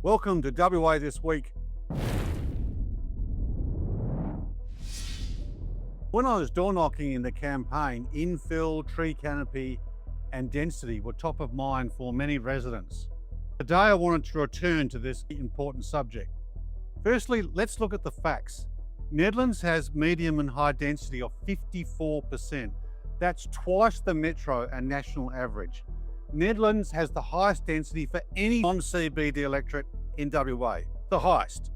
Welcome to WA This Week. When I was door knocking in the campaign, infill, tree canopy and density were top of mind for many residents. Today I wanted to return to this important subject. Firstly, let's look at the facts. Nedlands has medium and high density of 54%. That's twice the metro and national average. Nedlands has the highest density for any non-CBD electorate in WA, the highest.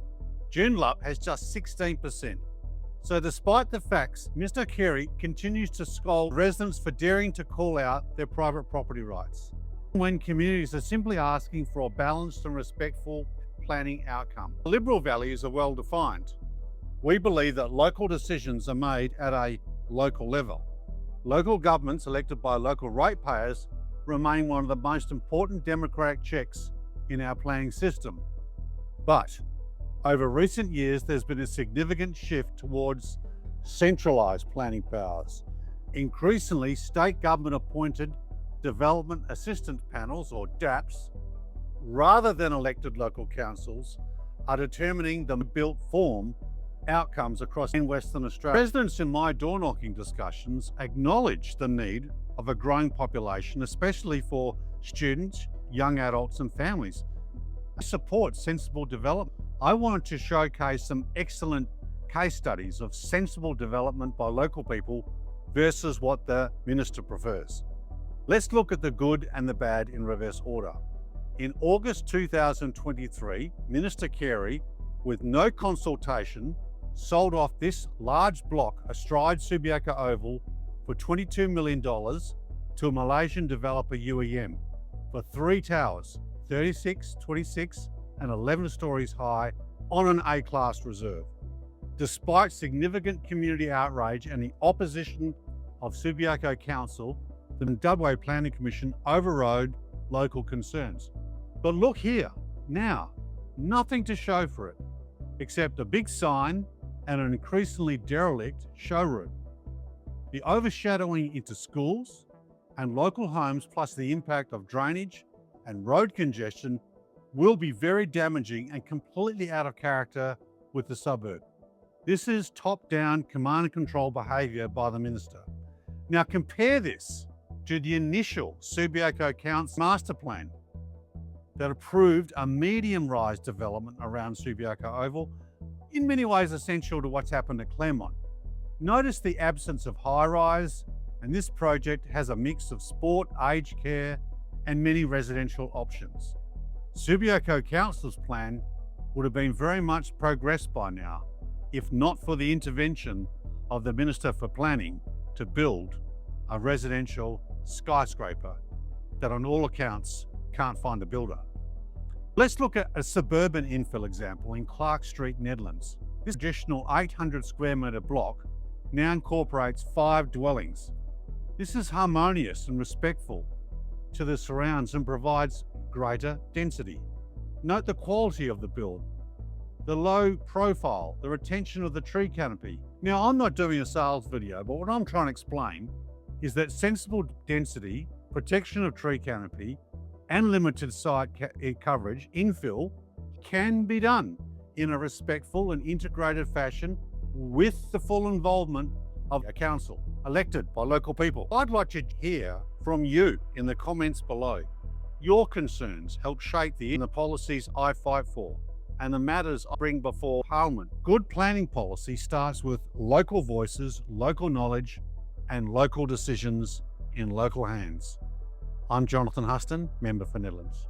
Joondalup has just 16%. So despite the facts, Mr Carey continues to scold residents for daring to call out their private property rights, when communities are simply asking for a balanced and respectful planning outcome. Liberal values are well defined. We believe that local decisions are made at a local level. Local governments elected by local ratepayers remain one of the most important democratic checks in our planning system. But over recent years, there's been a significant shift towards centralised planning powers. Increasingly, state government appointed development assistance panels, or DAPs, rather than elected local councils, are determining the built form outcomes across in Western Australia. Residents in my door knocking discussions acknowledge the need of a growing population, especially for students, young adults and families. I support sensible development. I wanted to showcase some excellent case studies of sensible development by local people versus what the Minister prefers. Let's look at the good and the bad in reverse order. In August 2023, Minister Carey, with no consultation, sold off this large block astride Subiaco Oval for $22 million to a Malaysian developer UEM for 3 towers, 36, 26 and 11 stories high on an A-class reserve. Despite significant community outrage and the opposition of Subiaco Council, the WA Planning Commission overrode local concerns. But look here, now, nothing to show for it, except a big sign and an increasingly derelict showroom. The overshadowing into schools and local homes, plus the impact of drainage and road congestion, will be very damaging and completely out of character with the suburb. This is top-down command and control behaviour by the Minister. Now compare this to the initial Subiaco Council master plan that approved a medium-rise development around Subiaco Oval, in many ways essential to what's happened at Claremont. Notice the absence of high-rise, and this project has a mix of sport, aged care and many residential options. Subiaco Council's plan would have been very much progressed by now, if not for the intervention of the Minister for Planning to build a residential skyscraper that on all accounts can't find a builder. Let's look at a suburban infill example in Clark Street, Nedlands. This additional 800 square metre block now incorporates 5 dwellings. This is harmonious and respectful to the surrounds and provides greater density. Note the quality of the build, the low profile, the retention of the tree canopy. Now, I'm not doing a sales video, but what I'm trying to explain is that sensible density, protection of tree canopy, and limited site coverage, infill, can be done in a respectful and integrated fashion with the full involvement of a council elected by local people. I'd like to hear from you in the comments below. Your concerns help shape the policies I fight for and the matters I bring before Parliament. Good planning policy starts with local voices, local knowledge, and local decisions in local hands. I'm Jonathan Huston, member for Nedlands.